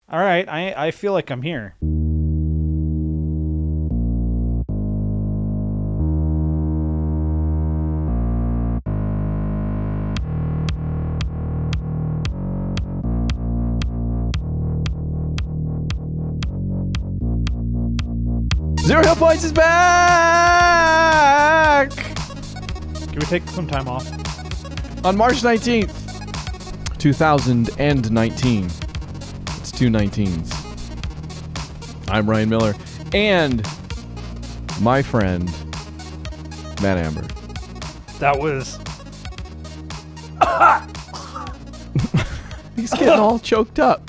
All right, I feel like I'm here. Zero Hit Points is back! Can we take some time off? On March 19th, 2019. It's 2 19s. I'm Ryan Miller. And my friend, Matt Amber. That was... He's getting all choked up.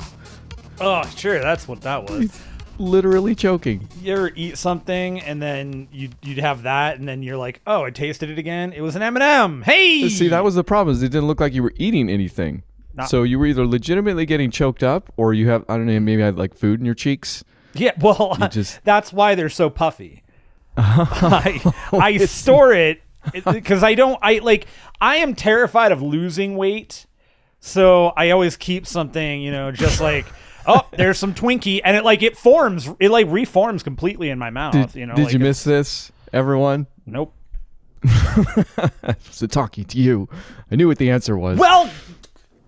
Oh, sure, that's what that was. He's literally choking. You ever eat something and then you'd have that and then you're like, oh, I tasted it again. It was an M&M. Hey! See, that was the problem. Is it didn't look like you were eating anything. So you were either legitimately getting choked up or you have, I don't know, maybe had like food in your cheeks. Yeah, well, that's why they're so puffy. I store it because I am terrified of losing weight. So I always keep something, just like... Oh, there's some Twinkie, and it reforms completely in my mouth. Did you miss this, everyone? Nope. So talking to you, I knew what the answer was. Well,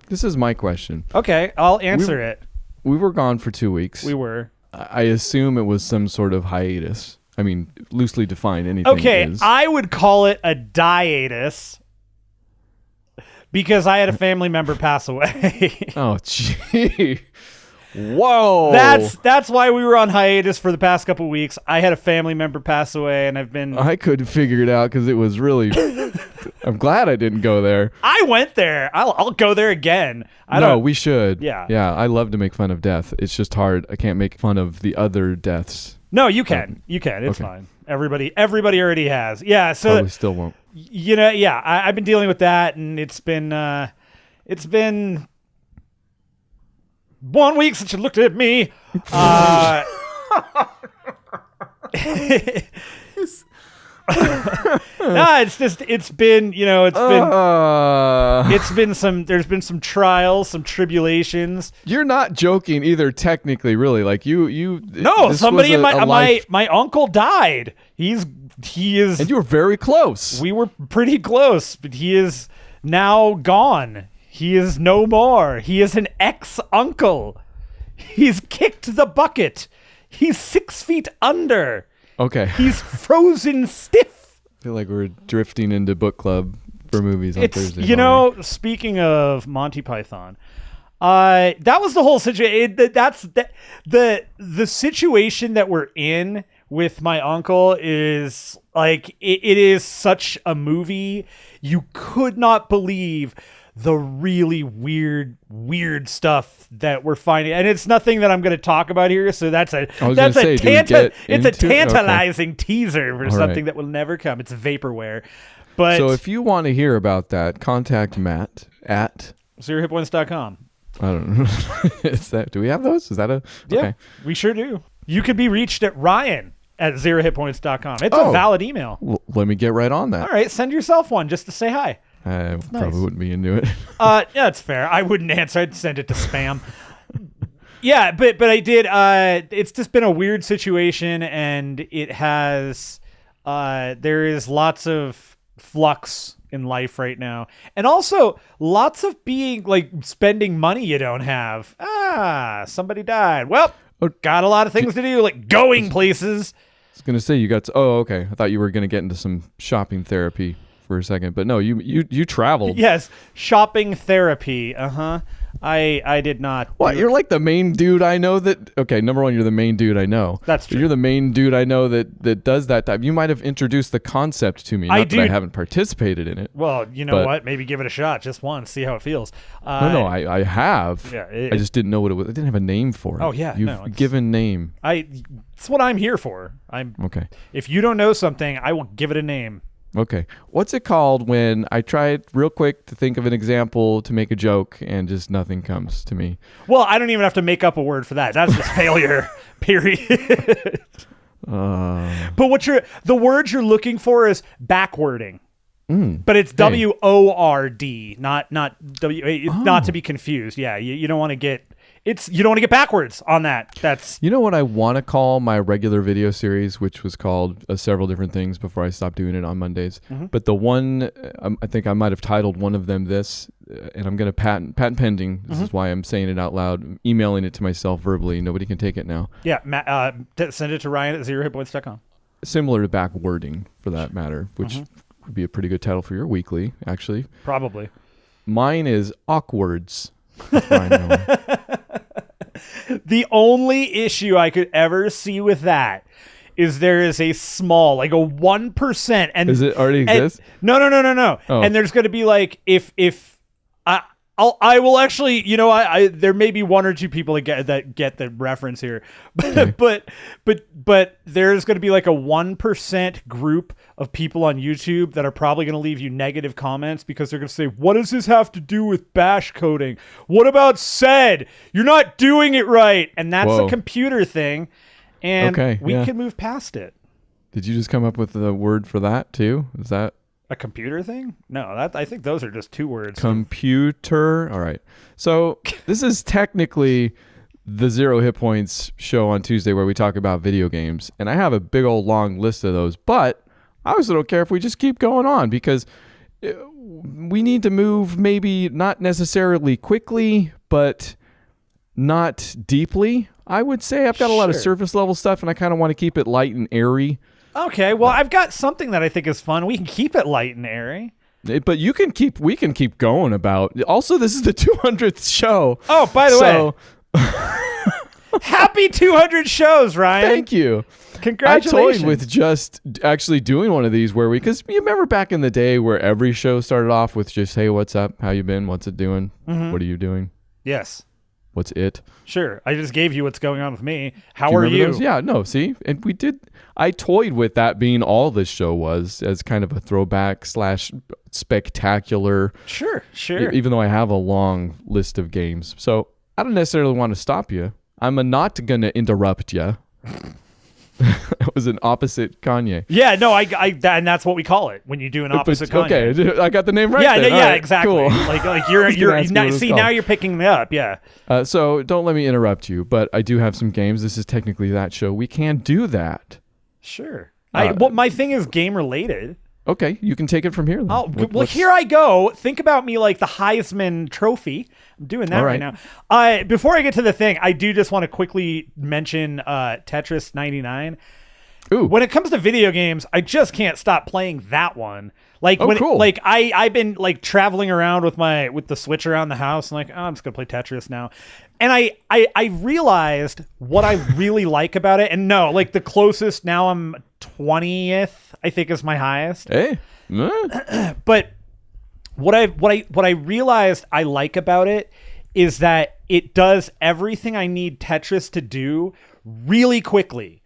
this is my question. Okay, I'll answer it. We were gone for 2 weeks. We were. I assume it was some sort of hiatus. I mean, loosely defined, anything is. I would call it a diatus. Because I had a family member pass away. Oh, gee. Whoa. That's why we were on hiatus for the past couple of weeks. I had a family member pass away, and I couldn't figure it out because it was really... I'm glad I didn't go there. I went there. I'll go there again. We should. Yeah. Yeah, I love to make fun of death. It's just hard. I can't make fun of the other deaths. No, you can. You can. It's fine. Everybody already has. Yeah, so... Probably still won't. I've been dealing with that, and it's been 1 week since you looked at me. There's been some trials, some tribulations. You're not joking either, technically, really. Like you. No, somebody in my uncle died. He is. And you were very close. We were pretty close, but he is now gone. He is no more. He is an ex-uncle. He's kicked the bucket. He's 6 feet under. Okay. He's frozen stiff. I feel like we're drifting into book club for movies on Thursday morning. Speaking of Monty Python, that was the whole situation. The situation that we're in with my uncle is like, it is such a movie. You could not believe the really weird stuff that we're finding, and it's nothing that I'm going to talk about here. So that's a tantalizing teaser for something that will never come. It's vaporware. But so if you want to hear about that, contact Matt at zerohitpoints.com. I don't know. Do we have those? Is that a? Yeah, okay. We sure do. You could be reached at Ryan at zerohitpoints.com. It's a valid email. Well, let me get right on that. All right, send yourself one just to say hi. I probably wouldn't be into it. Yeah, that's fair. I wouldn't answer. I'd send it to spam. Yeah, but I did. It's just been a weird situation, and it has. There is lots of flux in life right now, and also lots of spending money you don't have. Somebody died. Well, got a lot of things to do, like going places. I was gonna say you got. Okay. I thought you were gonna get into some shopping therapy for a second, but no, you traveled. Yes, shopping therapy. I did not. What? You're like the main dude I know that. Okay, number one, you're the main dude I know. That's true. You're the main dude I know that does that type. You might have introduced the concept to me. Not that I haven't participated in it. Well, you know what? Maybe give it a shot, just once, see how it feels. No, I have. Yeah, I just didn't know what it was. I didn't have a name for it. Oh yeah, you've given name. It's what I'm here for. Okay. If you don't know something, I will give it a name. Okay. What's it called when I tried real quick to think of an example to make a joke and just nothing comes to me? Well, I don't even have to make up a word for that. That's just failure, period. But the word you're looking for is backwarding. But it's WORD, not W, not to be confused. Yeah, you don't want to get... you don't want to get backwards on that. That's You know what I want to call my regular video series, which was called several different things before I stopped doing it on Mondays. But the one, I think I might have titled one of them this, and I'm going to patent pending. This is why I'm saying it out loud. I'm emailing it to myself verbally. Nobody can take it now. Yeah, send it to Ryan at 0HITPOINTS.com. Similar to back wording, for that matter, which would be a pretty good title for your weekly, actually. Probably. Mine is Awkwards. That's mine now. The only issue I could ever see with that is there is a small, like a 1%, and does it already exist? No. Oh. And there's going to be like if I will actually, I there may be one or two people that get the reference here, but but there's going to be like a 1% group of people on YouTube that are probably going to leave you negative comments because they're going to say, "What does this have to do with bash coding? What about sed? You're not doing it right." And that's a computer thing, and we can move past it. Did you just come up with the word for that too? Is that a computer thing? No, I think those are just two words. Computer. All right. So this is technically the 0 Hit Points show on Tuesday where we talk about video games. And I have a big old long list of those. But I also don't care if we just keep going on because we need to move maybe not necessarily quickly, but not deeply. I would say I've got a lot of surface level stuff and I kind of want to keep it light and airy. Okay, well, I've got something that I think is fun. We can keep it light and airy. But we can keep going about. Also, this is the 200th show. Oh, by the way. Happy 200 shows, Ryan. Thank you. Congratulations. I toyed with just actually doing one of these because you remember back in the day where every show started off with just, "Hey, what's up? How you been? What's it doing? What are you doing?" Yes. What's it? Sure. I just gave you what's going on with me. How are you? Those? Yeah, no, see? And I toyed with that being all this show was as kind of a throwback / spectacular. Sure. Even though I have a long list of games. So I don't necessarily want to stop you. I'm not going to interrupt you. That was an opposite Kanye. Yeah, no, and that's what we call it when you do an opposite Kanye. Okay, I got the name right. Yeah, then. yeah, right, exactly. Cool. Like you're now you're picking me up. Yeah. So don't let me interrupt you, but I do have some games. This is technically that show. We can do that. Sure. My thing is game related. Okay, you can take it from here. Then. Well, here I go. Think about me like the Heisman Trophy. I'm doing that right now. Before I get to the thing, I do just want to quickly mention Tetris 99. Ooh. When it comes to video games, I just can't stop playing that one. Like cool. I've been like traveling around with the Switch around the house and like, I'm just gonna play Tetris now. And I realized what I really like about it. And no, like the closest now I'm 20th, I think is my highest. Hey. But what I realized I like about it is that it does everything I need Tetris to do really quickly.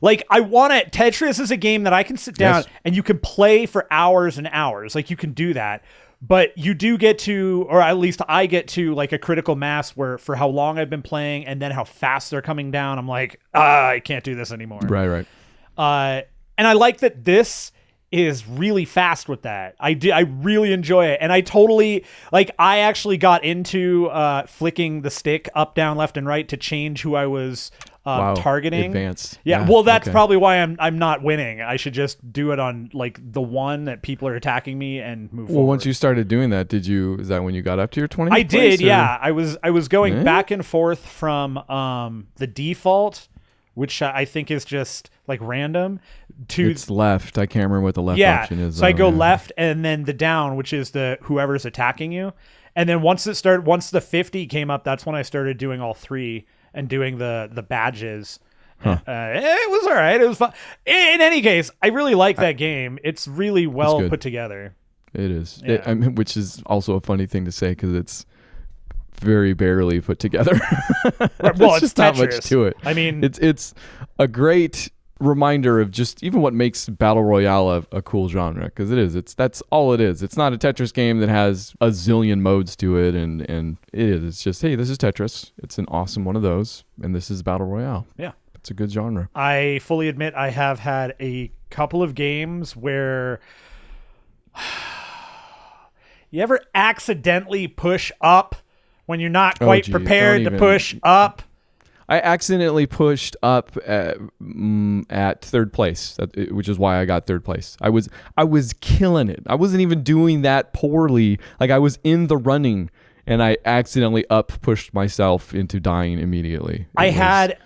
Like Tetris is a game that I can sit down and you can play for hours and hours. Like you can do that. But you do get to, or at least I get to like a critical mass where for how long I've been playing and then how fast they're coming down, I'm like, I can't do this anymore. Right. And I like that this is really fast with that. I really enjoy it. And I actually got into flicking the stick up, down, left, and right to change who I was targeting. Advanced. Yeah, well, that's probably why I'm not winning. I should just do it on like the one that people are attacking me and move forward. Well, once you started doing that, is that when you got up to your 20th I did, place, yeah. I was going back and forth from the default, which I think is just like random, to it's left. I can't remember what the left option is. So I go left and then the down, which is the whoever's attacking you. And then once the 50 came up, that's when I started doing all three and doing the badges. It was all right. It was fun. In any case, I really like that game. It's really well put together. It is. Yeah. Which is also a funny thing to say because it's very barely put together. Well, it's just Tetris. Not much to it. I mean, it's a great reminder of just even what makes battle royale a cool genre, because that's all it is. It's not a Tetris game that has a zillion modes to it, and it is. It's just, hey, this is Tetris. It's an awesome one of those, and this is battle royale. Yeah, it's a good genre. I fully admit I have had a couple of games where you ever accidentally push up when you're not quite geez, prepared to don't push up. I accidentally pushed up at third place, which is why I got third place. I was killing it. I wasn't even doing that poorly. Like, I was in the running, and I accidentally pushed myself into dying immediately. I had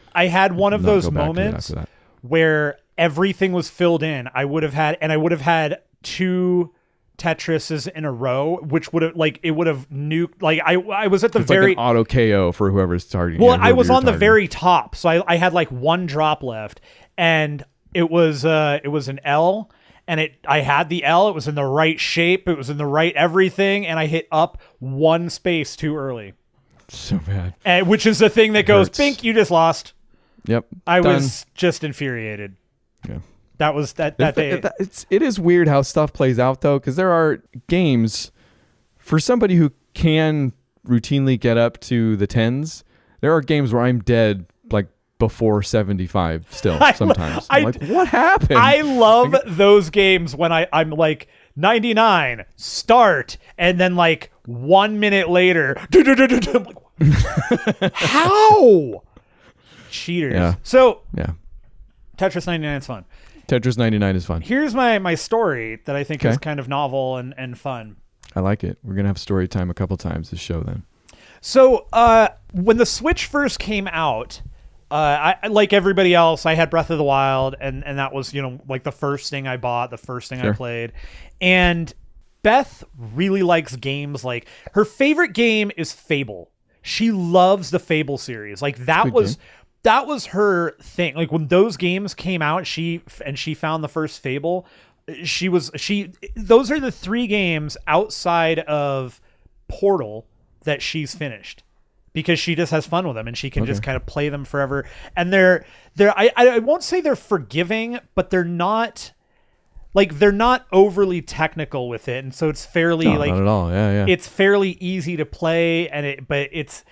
one of those moments where everything was filled in. I would have had 2 Tetrises in a row, which would have nuked. Like, I was at the very like an auto KO for whoever's targeting. Well, I was on the very top, so I had like 1 drop left, and it was an L, and I had the L. It was in the right shape. It was in the right everything, and I hit up 1 space too early. So bad. Which is the thing that goes, Bink, you just lost. Yep. I was just infuriated. Yeah. That was that day. It is weird how stuff plays out, though, because there are games for somebody who can routinely get up to the 10s. There are games where I'm dead like before 75 still sometimes. I'm like, what happened? I love those games when I'm like 99, start, and then like 1 minute later, I'm like, how? Cheaters. Yeah. So yeah, Tetris 99 is fun. Tetris 99 is fun. Here's my story that I think is kind of novel and fun. I like it. We're going to have story time a couple times this show then. So when the Switch first came out, I like everybody else, I had Breath of the Wild, and that was, like the first thing I bought, the first thing I played. And Beth really likes games. Like, her favorite game is Fable. She loves the Fable series. Like, that was her thing. Like, when those games came out, she found the first Fable. Those are the 3 games outside of Portal that she's finished, because she just has fun with them and she can just kind of play them forever. And I won't say they're forgiving, but they're not overly technical with it. And so it's fairly not at all. Yeah. It's fairly easy to play, but it's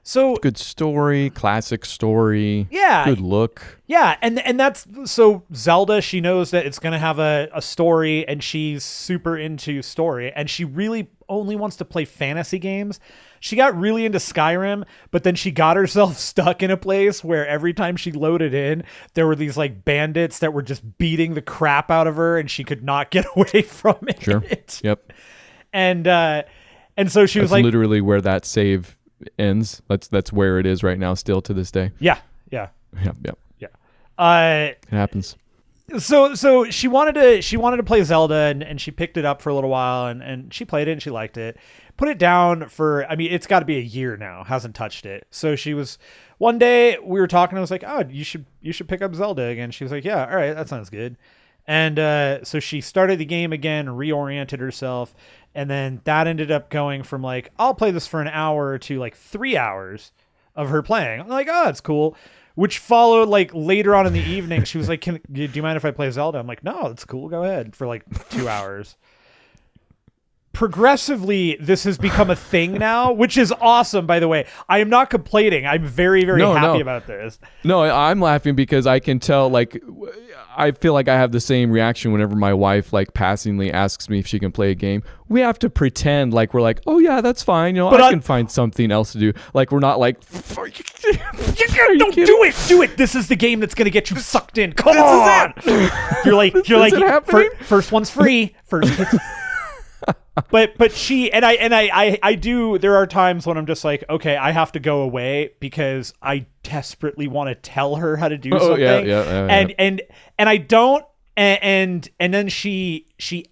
so good story, classic story. Yeah. Good look. Yeah. And that's so Zelda, she knows that it's going to have a story, and she's super into story, and she really only wants to play fantasy games. She got really into Skyrim, but then she got herself stuck in a place where every time she loaded in, there were these like bandits that were just beating the crap out of her, and she could not get away from it. Sure. Yep. And so she was like, literally where that save ends. That's where it is right now, still to this day. Yeah. Yep. It happens. So she wanted to play Zelda, and she picked it up for a little while, and she played it and she liked it. Put it down for, it's got to be a year now, hasn't touched it. So one day we were talking, I was like, oh, you should pick up Zelda again. She was like, yeah, all right, that sounds good. And so she started the game again, reoriented herself, and then that ended up going from like, I'll play this for an hour to like 3 hours of her playing. I'm like, oh, that's cool. Which followed like later on in the evening. She was like, do you mind if I play Zelda? I'm like, no, it's cool. Go ahead, for like 2 hours. Progressively, this has become a thing now, which is awesome, by the way. I am not complaining. I'm very, very happy about this. No, I'm laughing because I can tell, like, I feel like I have the same reaction whenever my wife, like, passingly asks me if she can play a game. We have to pretend like we're like, oh, yeah, that's fine. But I can find something else to do. Like, we're not like, don't do it. This is the game that's going to get you sucked in. Come on. You're like, first one's free. First But she and I do. There are times when I'm just like, okay, I have to go away because I desperately want to tell her how to do something. And I don't. And then she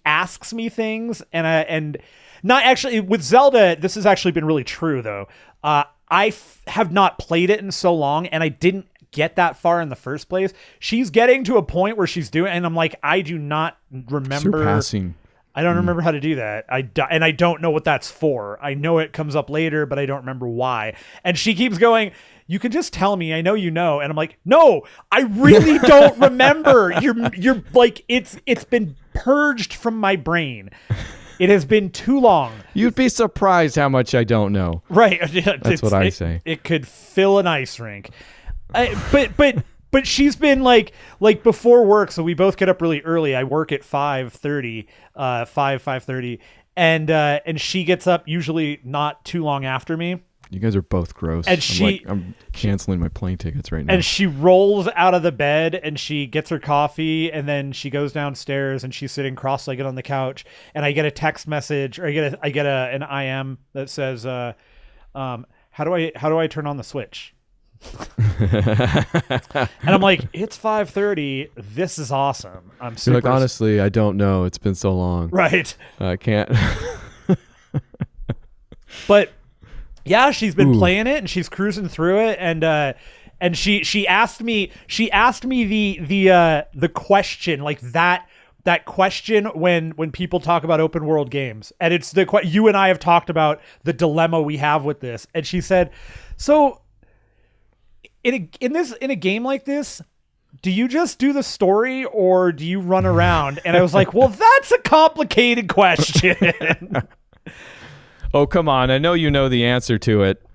asks me things, and not actually with Zelda. This has actually been really true though. I have not played it in so long, and I didn't get that far in the first place. She's getting to a point where she's doing, and I'm like, I do not remember. Surpassing. I don't remember how to do that. And I don't know what that's for. I know it comes up later, but I don't remember why. And she keeps going, you can just tell me. I know you know. And I'm like, no, I really don't remember. You're like, it's been purged from my brain. It has been too long. You'd be surprised how much I don't know. Right. That's what I say. It could fill an ice rink. But she's been like before work, so we both get up really early. I work at 5:30, 5:30, and she gets up usually not too long after me. You guys are both gross. And I'm canceling my plane tickets right now. And she rolls out of the bed and she gets her coffee, and then she goes downstairs and she's sitting cross-legged on the couch. And I get a text message, or I get an IM that says, how do I turn on the switch? And I'm like, it's 5:30. This is awesome. I'm super. You're like, honestly, I don't know. It's been so long. Right. I can't. But yeah, she's been playing it and she's cruising through it, and she asked me the question, like that question when people talk about open world games, and it's you and I have talked about the dilemma we have with this, and she said, so in a game like this, do you just do the story or do you run around? And I was like, well, that's a complicated question. Oh, come on. I know you know the answer to it.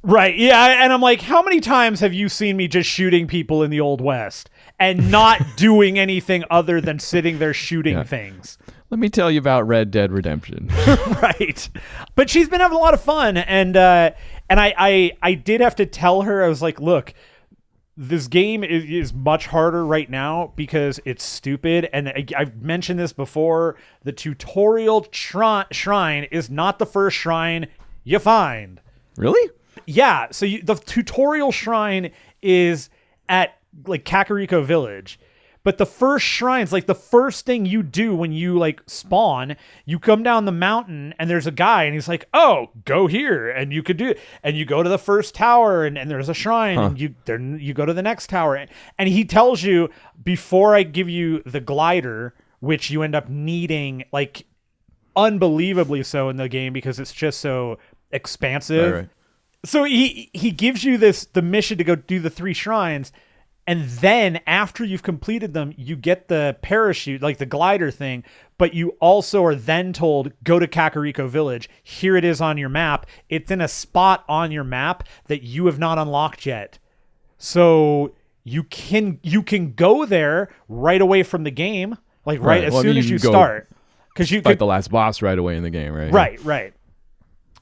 Right. Yeah. And I'm like, how many times have you seen me just shooting people in the Old West and not doing anything other than sitting there shooting things? Let me tell you about Red Dead Redemption. Right. But she's been having a lot of fun. And I did have to tell her, I was like, look, this game is much harder right now because it's stupid. And I've mentioned this before. The tutorial shrine is not the first shrine you find. Really? Yeah. So the tutorial shrine is at like Kakariko Village. But the first shrine's like the first thing you do when you like spawn, you come down the mountain and there's a guy and he's like, oh, go here. And you could do it. And you go to the first tower and there's a shrine and you go to the next tower. And he tells you, before I give you the glider, which you end up needing like unbelievably so in the game because it's just so expansive. Right. So he gives you the mission to go do the 3 shrines. And then after you've completed them, you get the parachute, like the glider thing, but you also are then told, go to Kakariko Village. Here it is on your map. It's in a spot on your map that you have not unlocked yet. So you can go there right away from the game, like as soon as you start. Because you fight the last boss right away in the game, right? Right.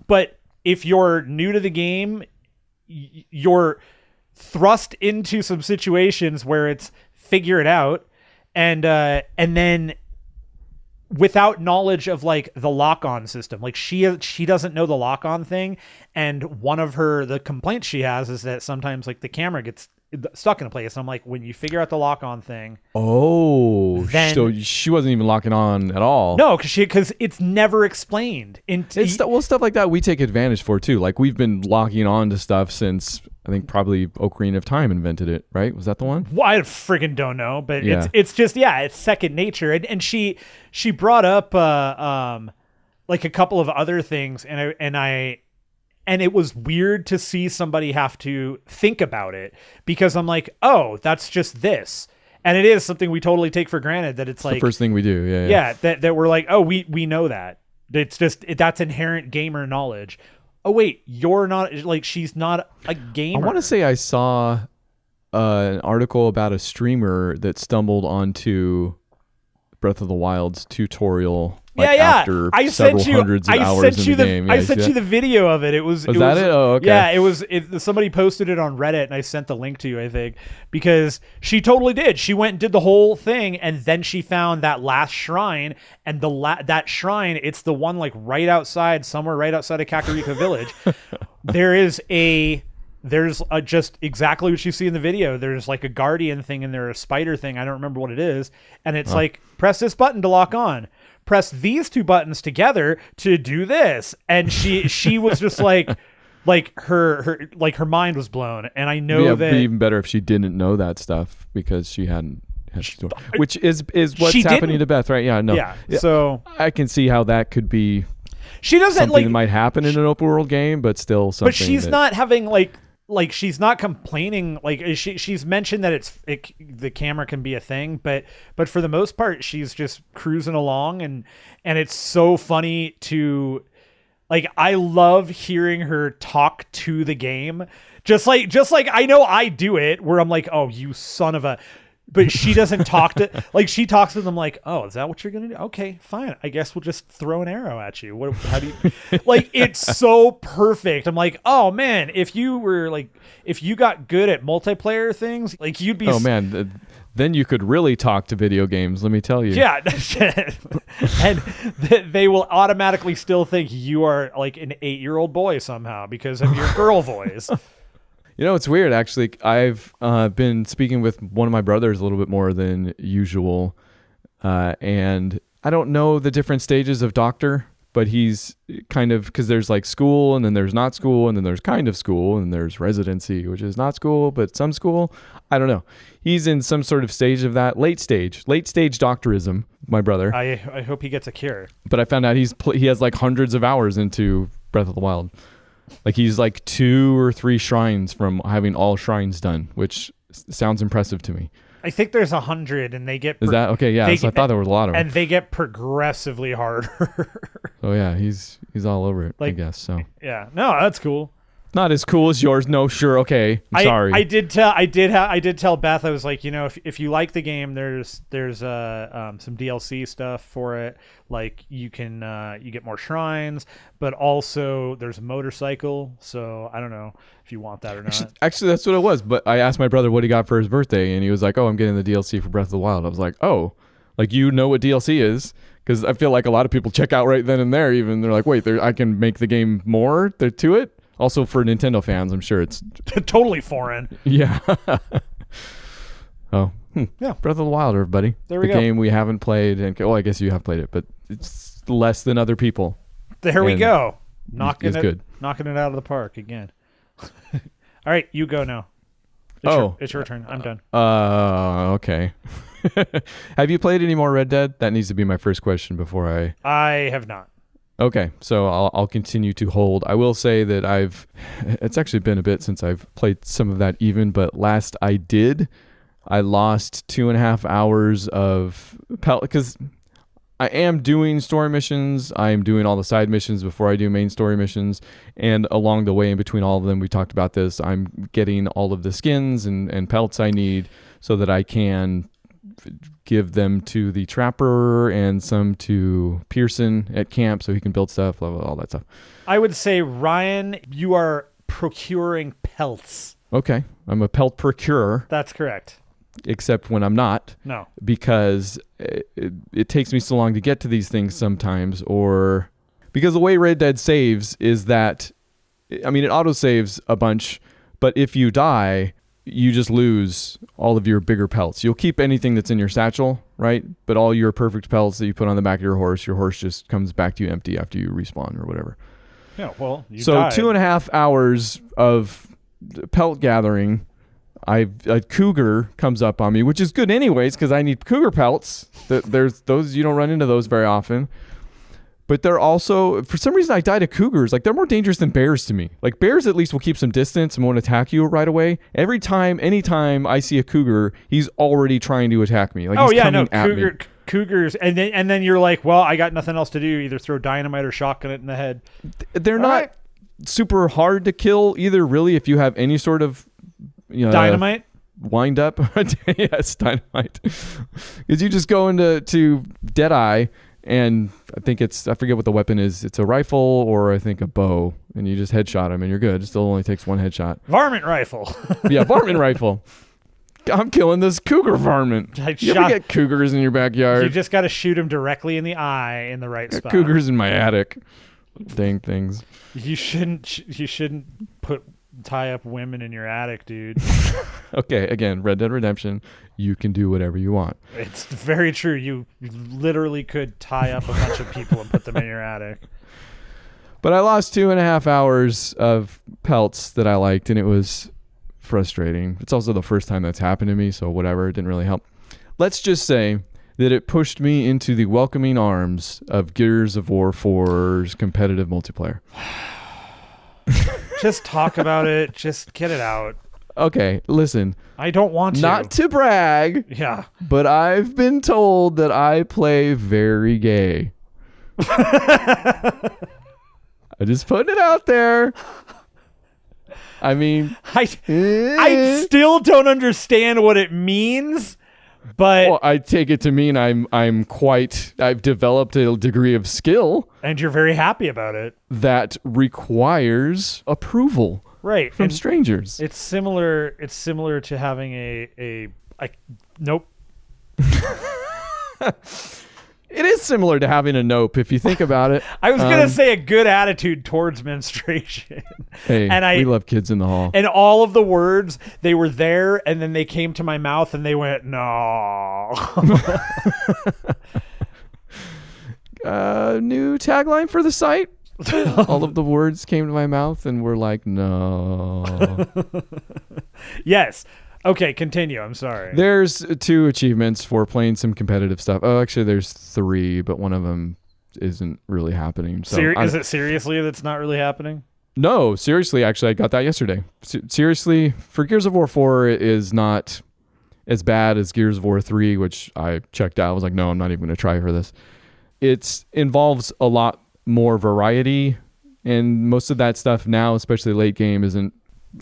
But if you're new to the game, you're thrust into some situations where it's figure it out, and then without knowledge of like the lock-on system, like she doesn't know the lock-on thing, and one of the complaints she has is that sometimes like the camera gets stuck in a place. I'm like, when you figure out the lock-on thing, so she wasn't even locking on at all. No, because it's never explained. Stuff like that we take advantage for too. Like we've been locking on to stuff since I think probably Ocarina of Time invented it, right? Was that the one? Well, I freaking don't know, but it's just it's second nature. And she brought up like a couple of other things, and it was weird to see somebody have to think about it, because I'm like, oh, that's just this. And it is something we totally take for granted, that it's like the first thing we do. Yeah. That we're like, oh, we know that. It's just, that's inherent gamer knowledge. Oh, wait, you're not, like, she's not a gamer. I want to say I saw an article about a streamer that stumbled onto Breath of the Wild's tutorial. After hundreds of hours in the game. I sent you the video of it. Was that it? Oh, okay. Yeah, somebody posted it on Reddit, and I sent the link to you, I think, because she totally did. She went and did the whole thing, and then she found that last shrine, and that shrine, it's the one like somewhere right outside of Kakariko Village. There's just exactly what you see in the video. There's like a guardian thing and there's a spider thing. I don't remember what it is. And it's like, press this button to lock on. Press these 2 buttons together to do this. And she was just like her mind was blown. And I know that it'd be even better if she didn't know that stuff, because she hadn't. Which is what's happening to Beth, right? Yeah, no. Yeah. So I can see how that could be. She doesn't something that might happen in an open world game, but still something. But she's not having like she's not complaining. Like she's mentioned that the camera can be a thing, but for the most part, she's just cruising along, and it's so funny to, like, I love hearing her talk to the game, just like I know I do it, where I'm like, oh, you son of a. but she doesn't talk to, like, she talks to them like, oh, is that what you're gonna do? Okay, fine, I guess we'll just throw an arrow at you. How do you like, it's so perfect. I'm like, oh man, if you got good at multiplayer things, like, you'd be, oh man, then you could really talk to video games, let me tell you. yeah. And they will automatically still think you are like an 8-year-old boy somehow because of your girl voice. You know, it's weird, actually. I've been speaking with one of my brothers a little bit more than usual, and I don't know the different stages of doctor, but he's kind of, because there's like school, and then there's not school, and then there's kind of school, and there's residency, which is not school, but some school. I don't know. He's in some sort of stage of that. Late stage doctorism, my brother. I hope he gets a cure. But I found out he has like hundreds of hours into Breath of the Wild. Like, he's like 2 or 3 shrines from having all shrines done, which sounds impressive to me. I think there's 100, and they get... Is that okay? Yeah, so I thought there was a lot of them. And they get progressively harder. Oh yeah, he's all over it, like, I guess. So yeah, no, that's cool. Not as cool as yours. No, sure, okay. I'm sorry. I did tell Beth, I was like, you know, if you like the game, there's some DLC stuff for it. Like, you can you get more shrines, but also there's a motorcycle. So I don't know if you want that or not. Actually, that's what it was. But I asked my brother what he got for his birthday, and he was like, "Oh, I'm getting the DLC for Breath of the Wild." I was like, "Oh, like, you know what DLC is?" Because I feel like a lot of people check out right then and there. Even they're like, "Wait, I can make the game more there to it." Also, for Nintendo fans, I'm sure it's totally foreign. Yeah. Oh, yeah. Breath of the Wild, everybody. There we go. The game we haven't played, and I guess you have played it, but it's less than other people. There we go. Knocking it out of the park again. All right, you go now. It's your turn. I'm done. Okay. Have you played any more Red Dead? That needs to be my first question before I have not. Okay, so I'll continue to hold. I will say that it's actually been a bit since I've played some of that even, but last I lost 2.5 hours of because I am doing story missions. I am doing all the side missions before I do main story missions, and along the way in between all of them, we talked about this, I'm getting all of the skins and pelts I need so that I can give them to the trapper and some to Pearson at camp so he can build stuff, blah, blah, all that stuff. I would say, Ryan, you are procuring pelts. Okay. I'm a pelt procurer. That's correct. Except when I'm not. No. Because it takes me so long to get to these things sometimes, or because the way Red Dead saves is that, I mean, it auto-saves a bunch, but if you die, you just lose all of your bigger pelts. You'll keep anything that's in your satchel, right? But all your perfect pelts that you put on the back of your horse just comes back to you empty after you respawn or whatever. Yeah, well, you so died. 2.5 hours of pelt gathering, a cougar comes up on me, which is good anyways because I need cougar pelts. There's those, you don't run into those very often. But they're also, for some reason, I died of cougars. Like, they're more dangerous than bears to me. Like, bears at least will keep some distance and won't attack you right away. Anytime I see a cougar, he's already trying to attack me. Like, he's coming at me. Cougars, and then you're like, well, I got nothing else to do. Either throw dynamite or shotgun it in the head. They're not super hard to kill either, really, if you have any sort of, dynamite. Wind up. Yes, dynamite. Because you just go into Deadeye. And I forget what the weapon is. It's a rifle or I think a bow. And you just headshot him and you're good. It still only takes one headshot. Varmint rifle. Yeah, varmint rifle. I'm killing this cougar varmint. You ever get cougars in your backyard? You just got to shoot him directly in the eye in the right spot. Cougars in my attic. Dang things. You shouldn't tie up women in your attic, dude. Okay, again, Red Dead Redemption, you can do whatever you want. It's very true. You literally could tie up a bunch of people and put them in your attic. But I lost 2.5 hours of pelts that I liked, and it was frustrating. It's also the first time that's happened to me, so whatever, it didn't really help. Let's just say that it pushed me into the welcoming arms of Gears of War 4's competitive multiplayer. Just talk about it. Just get it out. Okay, listen. I don't want to. Not to brag. Yeah. But I've been told that I play very gay. I'm just putting it out there. I mean, I still don't understand what it means. But well, I take it to mean I've developed a degree of skill, and you're very happy about it. That requires approval, right, from and strangers. It's similar to having a nope. It is similar to having a nope if you think about it. I was gonna say a good attitude towards menstruation. Hey, we love kids in the hall. And all of the words, they were there, and then they came to my mouth, and they went, no. New tagline for the site. All of the words came to my mouth, and were like, no. Yes. Okay, continue. I'm sorry. There's 2 achievements for playing some competitive stuff. Oh, actually, there's 3, but one of them isn't really happening. So is it seriously that's not really happening? No, seriously. Actually, I got that yesterday. Seriously, for Gears of War 4 is not as bad as Gears of War 3, which I checked out. I was like, no, I'm not even going to try for this. It involves a lot more variety, and most of that stuff now, especially late game, isn't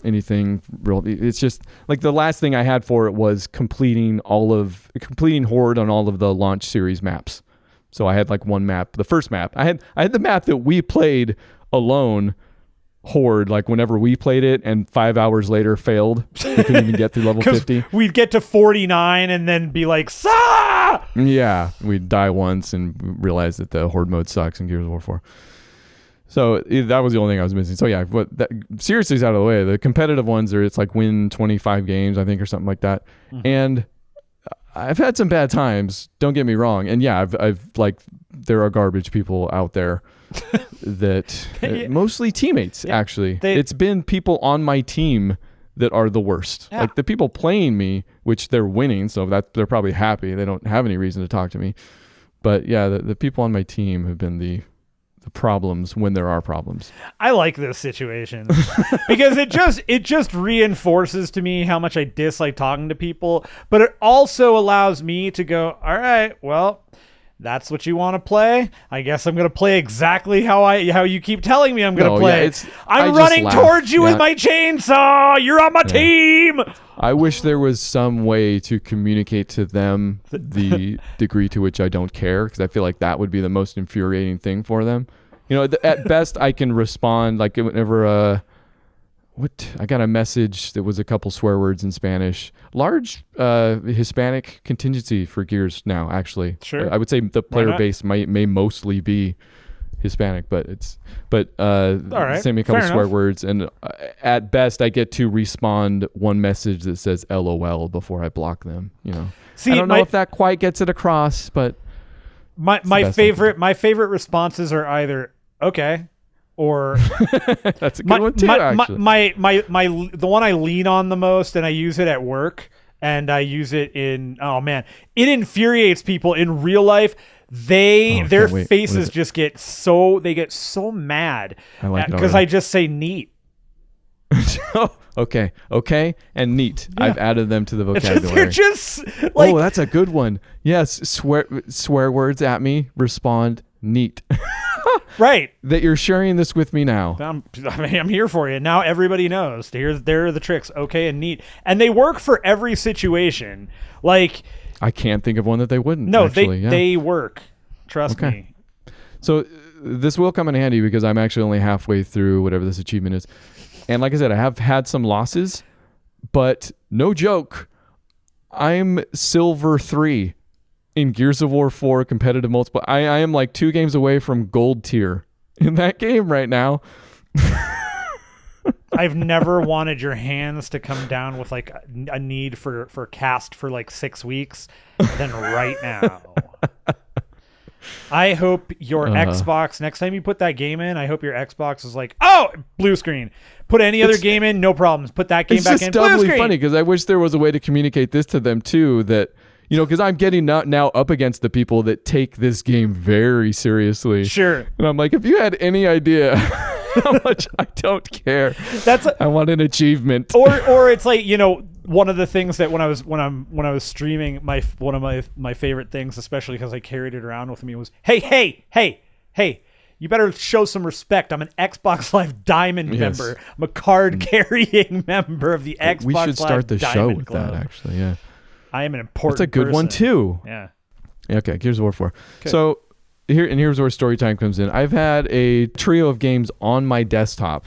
anything real. It's just like the last thing I had for it was completing Horde on all of the launch series maps. So I had like one map, the first map. I had the map that we played alone, Horde, like whenever we played it, and 5 hours later failed. We couldn't even get through level 50. We'd get to 49 and then be like, Sah! Yeah, we'd die once and realize that the Horde mode sucks in Gears of War 4. So that was the only thing I was missing. So yeah, but seriously is out of the way. The competitive ones it's like win 25 games, I think, or something like that. Mm-hmm. And I've had some bad times. Don't get me wrong. And yeah, I've like there are garbage people out there that mostly teammates. Yeah, actually, it's been people on my team that are the worst. Yeah. Like the people playing me, which they're winning, so that they're probably happy. They don't have any reason to talk to me. But yeah, the people on my team have been the problems when there are problems. I like this situation because it just reinforces to me how much I dislike talking to people, but it also allows me to go, all right, well, that's what you want to play. I guess I'm going to play exactly how you keep telling me I'm going to play. Yeah, I'm running towards you with my chainsaw. You're on my team. I wish there was some way to communicate to them the degree to which I don't care, because I feel like that would be the most infuriating thing for them. You know, at best I can respond like whenever I got a message that was a couple swear words in Spanish. Large Hispanic contingency for Gears now, actually. Sure. I would say the player base may mostly be Hispanic, but all right. Send me a couple swear words, and at best I get to respond one message that says LOL before I block them. You know, I don't know if that quite gets it across, but my favorite responses are either okay or that's a good one too. Actually, the one I lean on the most, and I use it at work, and I use it in it infuriates people in real life. Their faces just get so mad because I just say neat. Okay, and neat. Yeah. I've added them to the vocabulary. They're just like, that's a good one. Yes, swear words at me. Respond neat. Right. That you're sharing this with me now. I'm here for you. Now everybody knows. There are the tricks. Okay and neat, and they work for every situation. Like, I can't think of one that they wouldn't. No, actually. They work. Trust me. So this will come in handy because I'm actually only halfway through whatever this achievement is. And like I said, I have had some losses, but no joke, I'm silver 3 in Gears of War 4 competitive multiplayer. I am like 2 games away from gold tier in that game right now. I've never wanted your hands to come down with like a need for cast for like 6 weeks than right now. I hope your Xbox, next time you put that game in, I hope your Xbox is like, oh, blue screen. Put any other game in, no problems. Put that game back in, blue screen. It's just doubly funny because I wish there was a way to communicate this to them too, that, you know, because I'm getting now up against the people that take this game very seriously. Sure. And I'm like, if you had any idea how much I don't care, I want an achievement. Or it's like, you know, one of the things that when I was streaming, one of my favorite things, especially because I carried it around with me, was hey, you better show some respect. I'm an Xbox Live Diamond member. I'm a card carrying member of the Xbox Live Diamond We should start the Diamond show with Club. that, actually. Yeah. I am an important That's a good one person. too. Yeah. Okay, Gears of War 4. Okay. So here's where story time comes in. I've had a trio of games on my desktop,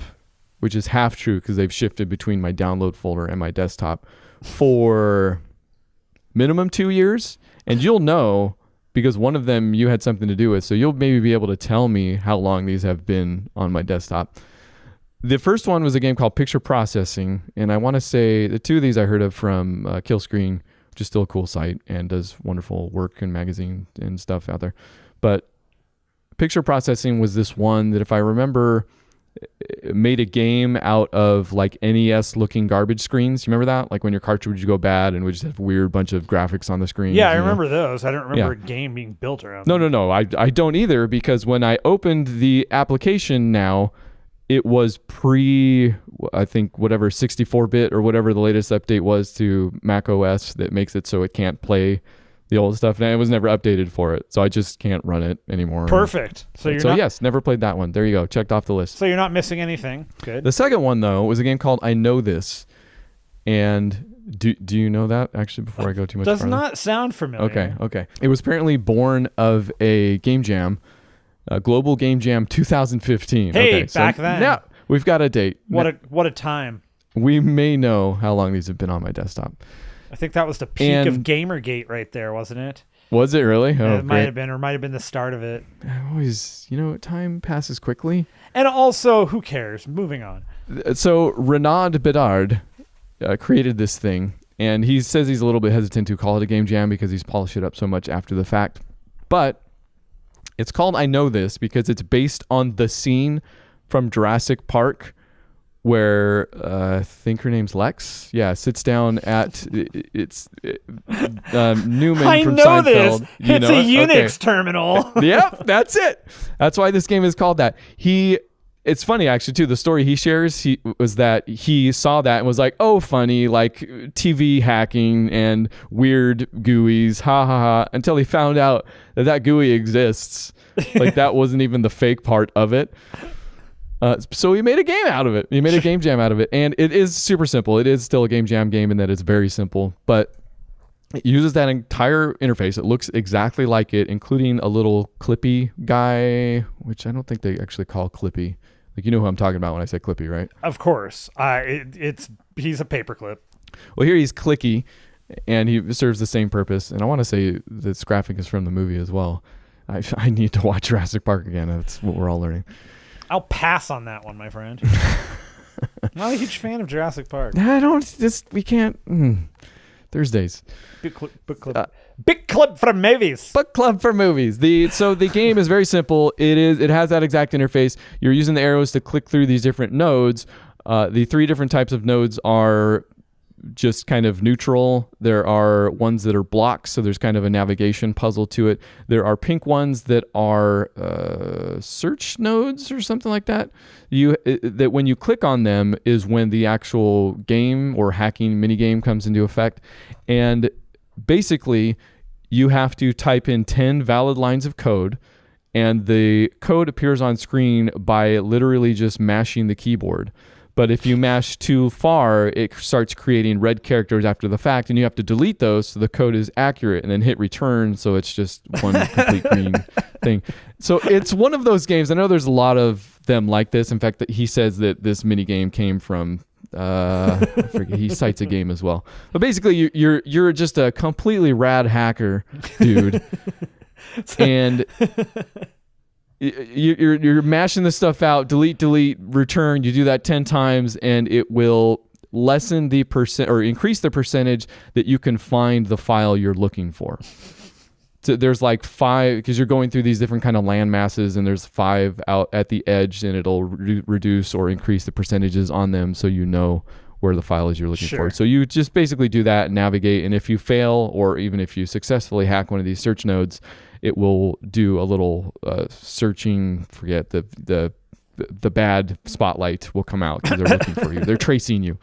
which is half true because they've shifted between my download folder and my desktop for minimum 2 years. And you'll know because one of them you had something to do with. So you'll maybe be able to tell me how long these have been on my desktop. The first one was a game called Picture Processing. And I want to say the two of these I heard of from Killscreen, which is still a cool site and does wonderful work and magazine and stuff out there. But Picture Processing was this one that, if I remember, made a game out of like NES looking garbage screens. You remember that? Like when your cartridge would go bad and would just have weird bunch of graphics on the screen. Yeah, I remember those. I don't remember a game being built around them. No. I don't either, because when I opened the application now, it was I think whatever 64-bit or whatever the latest update was to Mac OS that makes it so it can't play the old stuff, and it was never updated for it, so I just can't run it anymore. Perfect. Yes, never played that one. There you go, checked off the list. So you're not missing anything. Good. The second one though was a game called I Know This, and do you know that actually? Before I go too much does farther? not sound familiar. Okay. It was apparently born of a game jam, Global Game Jam 2015. Hey, back then. Now we've got a date. What a time. We may know how long these have been on my desktop. I think that was the peak of Gamergate right there, wasn't it? Was it really? Oh, it might have been, or might have been the start of it. Always, time passes quickly. And also, who cares? Moving on. So Renaud Bedard created this thing, and he says he's a little bit hesitant to call it a game jam because he's polished it up so much after the fact. But it's called I Know This because it's based on the scene from Jurassic Park where I think her name's Lex. Yeah, sits down at Newman I from know Seinfeld. This. It's a Unix terminal. Yep, that's it. That's why this game is called that. It's funny actually too. The story he shares was that he saw that and was like, "Oh, funny, like TV hacking and weird GUIs, ha ha ha," until he found out that GUI exists. Like that wasn't even the fake part of it. So he made a game out of it. He made a game jam out of it. And it is super simple. It is still a game jam game in that it's very simple. But it uses that entire interface. It looks exactly like it, including a little Clippy guy, which I don't think they actually call Clippy. Like, you know who I'm talking about when I say Clippy, right? Of course. He's a paperclip. Well, here he's Clicky, and he serves the same purpose. And I want to say this graphic is from the movie as well. I need to watch Jurassic Park again. That's what we're all learning. I'll pass on that one, my friend. I'm not a huge fan of Jurassic Park. We can't. Thursdays. Book club. Big club for movies. Book club for movies. So the game is very simple. It has that exact interface. You're using the arrows to click through these different nodes. The three different types of nodes are just kind of neutral. There are ones that are blocks, so there's kind of a navigation puzzle to it. There are pink ones that are search nodes or something like that. That when you click on them is when the actual game or hacking minigame comes into effect. And basically, you have to type in 10 valid lines of code, and the code appears on screen by literally just mashing the keyboard. But if you mash too far, it starts creating red characters after the fact, and you have to delete those so the code is accurate, and then hit return so it's just one complete green thing. So it's one of those games. I know there's a lot of them like this. In fact, he says that this mini game came from I forget, he cites a game as well. But basically, you're just a completely rad hacker, dude, and you're mashing this stuff out, delete, return. You do that 10 times, and it will lessen the percent or increase the percentage that you can find the file you're looking for. So there's like 5, because you're going through these different kind of land masses, and there's 5 out at the edge, and it'll reduce or increase the percentages on them so you know where the file is you're looking for. So you just basically do that and navigate, and if you fail, or even if you successfully hack one of these search nodes, it will do a little searching. Forget the bad spotlight will come out because they're looking for you. They're tracing you.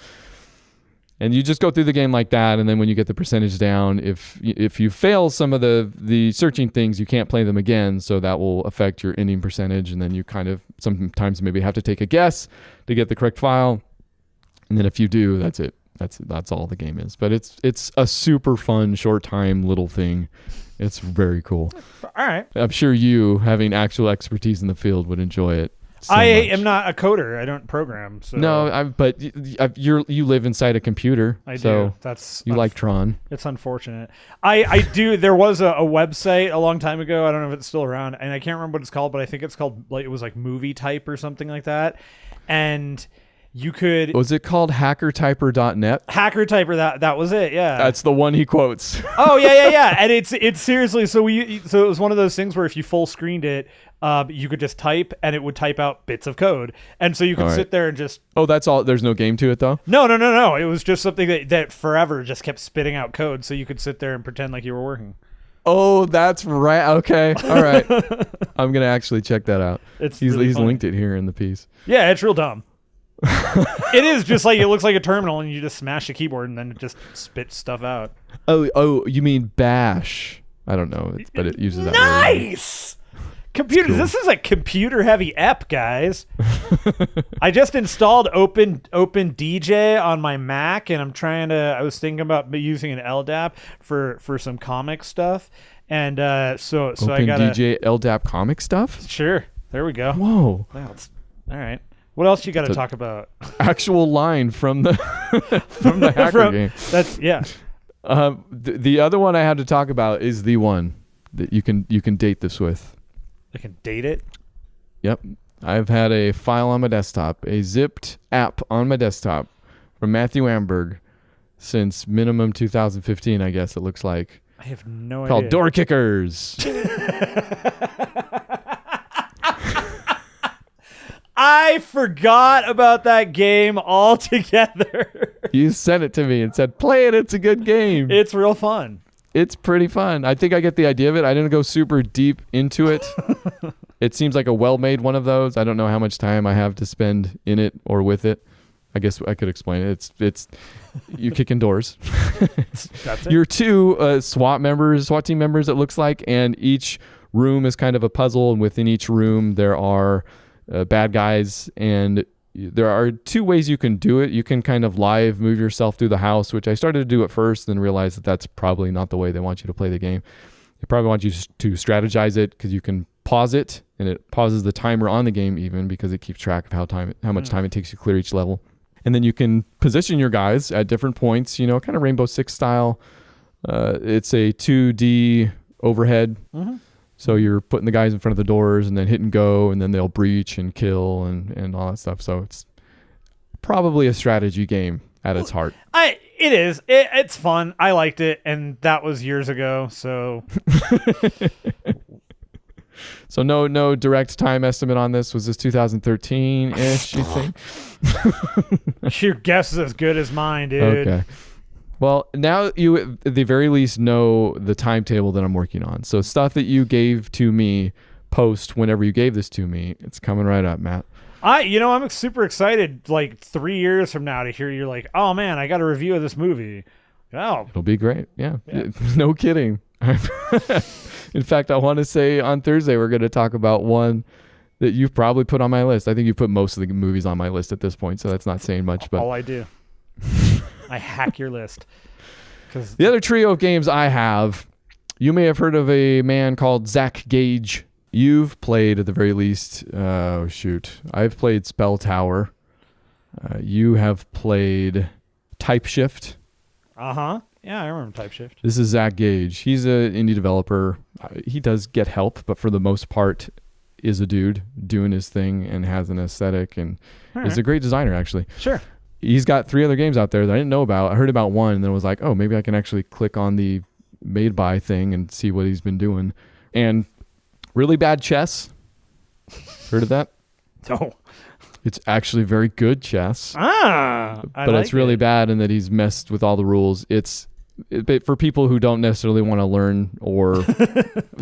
And you just go through the game like that, and then when you get the percentage down, if you fail some of the searching things, you can't play them again, so that will affect your ending percentage, and then you kind of sometimes maybe have to take a guess to get the correct file, and then if you do, that's it. That's all the game is. But it's a super fun, short time little thing. It's very cool. All right. I'm sure you, having actual expertise in the field, would enjoy it. I am not a coder. I don't program. So. No, but you live inside a computer. I do. So That's you like Tron. It's unfortunate. I do. There was a website a long time ago. I don't know if it's still around, and I can't remember what it's called, but I think it's called it was like Movie Type or something like that. And you could. Was it called hackertyper.net? Hacker Typer. That was it. Yeah. That's the one he quotes. Oh yeah. And it's seriously. So it was one of those things where if you full screened it. You could just type, and it would type out bits of code, and so you could sit there and just. Oh, that's all. There's no game to it, though. No. It was just something that forever just kept spitting out code, so you could sit there and pretend like you were working. Oh, that's right. Okay, all right. I'm gonna actually check that out. He's linked it here in the piece. Yeah, it's real dumb. It is just like it looks like a terminal, and you just smash the keyboard, and then it just spits stuff out. Oh, you mean Bash? I don't know, but it uses that. Nice. Computers. Cool. This is a computer-heavy app, guys. I just installed OpenDJ on my Mac, and I was thinking about using an LDAP for some comic stuff, and so I got OpenDJ LDAP comic stuff. Sure, there we go. Whoa, all right. What else you got to talk about? Actual line from the hacker game. That's yeah. The other one I had to talk about is the one that you can date this with. I can date it? Yep. I've had a file on my desktop, a zipped app on my desktop from Matthew Amberg since minimum 2015, I guess it looks like. I have no idea. Called Door Kickers. I forgot about that game altogether. You sent it to me and said, play it. It's a good game. It's real fun. It's pretty fun. I think I get the idea of it. I didn't go super deep into it. It seems like a well-made one of those. I don't know how much time I have to spend in it or with it. I guess I could explain it. It's you kicking doors. That's it. You're two SWAT team members, it looks like, and each room is kind of a puzzle, and within each room there are bad guys, and there are two ways you can do it. You can kind of live move yourself through the house, which I started to do at first, then realized that that's probably not the way they want you to play the game. They probably want you to strategize it, because you can pause it, and it pauses the timer on the game even, because it keeps track of how much time it takes you to clear each level. And then you can position your guys at different points, kind of Rainbow Six style. It's a 2D overhead. Mm-hmm. So you're putting the guys in front of the doors and then hit and go, and then they'll breach and kill and all that stuff. So it's probably a strategy game at its heart. It is. It's fun. I liked it, and that was years ago. So so no direct time estimate on this. Was this 2013-ish, you think? Your guess is as good as mine, dude. Okay. Well, now you at the very least know the timetable that I'm working on. So stuff that you gave to me post whenever you gave this to me, it's coming right up, Matt. I'm super excited like 3 years from now to hear you're like, oh man, I got a review of this movie. Oh. It'll be great. Yeah. No kidding. In fact, I want to say on Thursday we're going to talk about one that you've probably put on my list. I think you put most of the movies on my list at this point, so that's not saying much. But all I do. I hack your list. The other trio of games I have, you may have heard of a man called Zach Gage. You've played at the very least. I've played Spell Tower. You have played Type Shift. Uh-huh. Yeah, I remember Type Shift. This is Zach Gage. He's an indie developer. He does get help, but for the most part is a dude doing his thing and has an aesthetic and is a great designer, actually. Sure. He's got 3 other games out there that I didn't know about. I heard about one and then was like, oh, maybe I can actually click on the made by thing and see what he's been doing. And really bad chess. Heard of that? No. It's actually very good chess. But it's really bad in that he's messed with all the rules. For people who don't necessarily want to learn or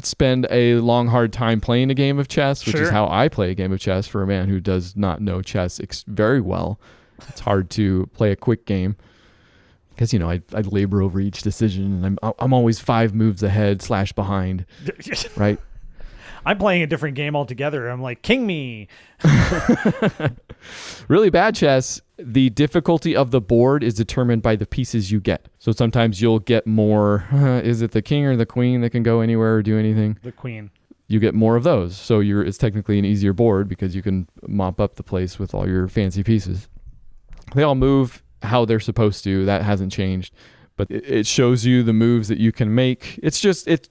spend a long, hard time playing a game of chess, which is how I play a game of chess for a man who does not know chess very well. It's hard to play a quick game because, I labor over each decision and I'm always 5 moves ahead / behind, right? I'm playing a different game altogether. I'm like, king me. Really bad chess, the difficulty of the board is determined by the pieces you get. So sometimes you'll get more, is it the king or the queen that can go anywhere or do anything? The queen. You get more of those. So it's technically an easier board because you can mop up the place with all your fancy pieces. They all move how they're supposed to. That hasn't changed. But it shows you the moves that you can make. It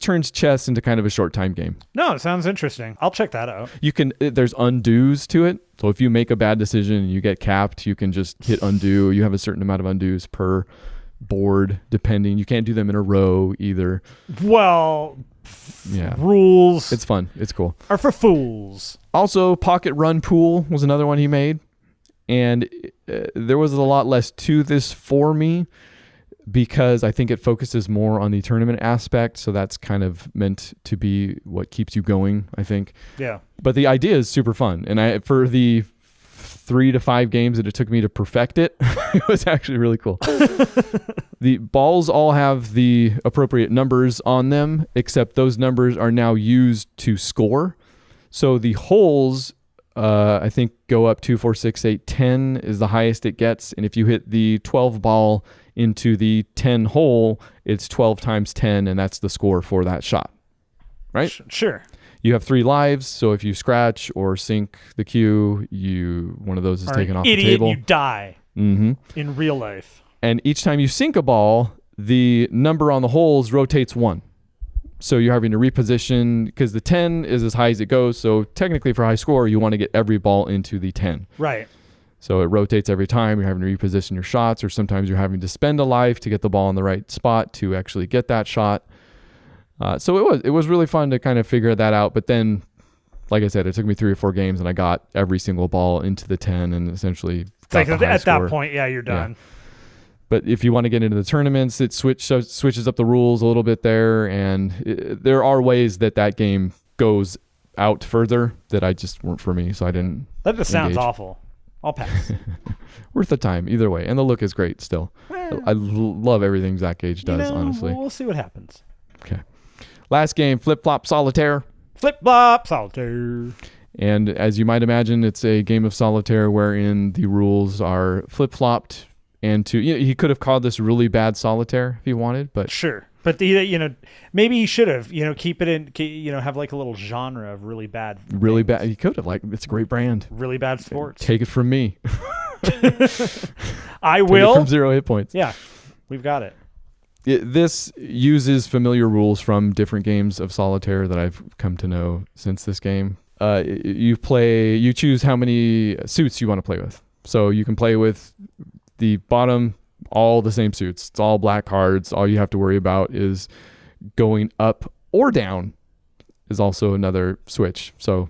turns chess into kind of a short time game. No, it sounds interesting. I'll check that out. There's undos to it. So if you make a bad decision and you get capped, you can just hit undo. You have a certain amount of undos per board, depending. You can't do them in a row either. Well, yeah. Rules. It's fun. It's cool. Are for fools. Also, Pocket Run Pool was another one he made. And there was a lot less to this for me, because I think it focuses more on the tournament aspect. So that's kind of meant to be what keeps you going, I think. Yeah. But the idea is super fun. And for the 3 to 5 games that it took me to perfect it, it was actually really cool. The balls all have the appropriate numbers on them, except those numbers are now used to score. So the holes, I think, go up 2, 4, 6, 8, 10 is the highest it gets. And if you hit the 12 ball into the 10 hole, it's 12 times 10, and that's the score for that shot, right? Sure. You have 3 lives, so if you scratch or sink the cue, one of those is taken off the table. You die in real life. And each time you sink a ball, the number on the holes rotates 1. So you're having to reposition, because the 10 is as high as it goes. So technically for high score, you want to get every ball into the 10. Right. So it rotates every time. You're having to reposition your shots, or sometimes you're having to spend a life to get the ball in the right spot to actually get that shot. So it was really fun to kind of figure that out. But then, like I said, it took me 3 or 4 games, and I got every single ball into the 10 and essentially got the high score. That point, yeah, you're done. Yeah. But if you want to get into the tournaments, it switches up the rules a little bit there, and there are ways that game goes out further that I just weren't for me, so I didn't. That just sounds awful. I'll pass. Worth the time either way, and the look is great still. I love everything Zach Gage does, honestly. We'll see what happens. Okay. Last game, Flip Flop Solitaire. Flip Flop Solitaire. And as you might imagine, it's a game of solitaire wherein the rules are flip-flopped. And he could have called this really bad solitaire if he wanted, but sure. But maybe he should have, keep it in, have like a little genre of really bad. Really bad. He could have, it's a great brand. Really bad sports. Take it from me. I will. Take it from 0 hit points. Yeah, we've got it. This uses familiar rules from different games of solitaire that I've come to know since this game. You choose how many suits you want to play with. So you can play with the bottom, all the same suits. It's all black cards. All you have to worry about is going up or down is also another switch. So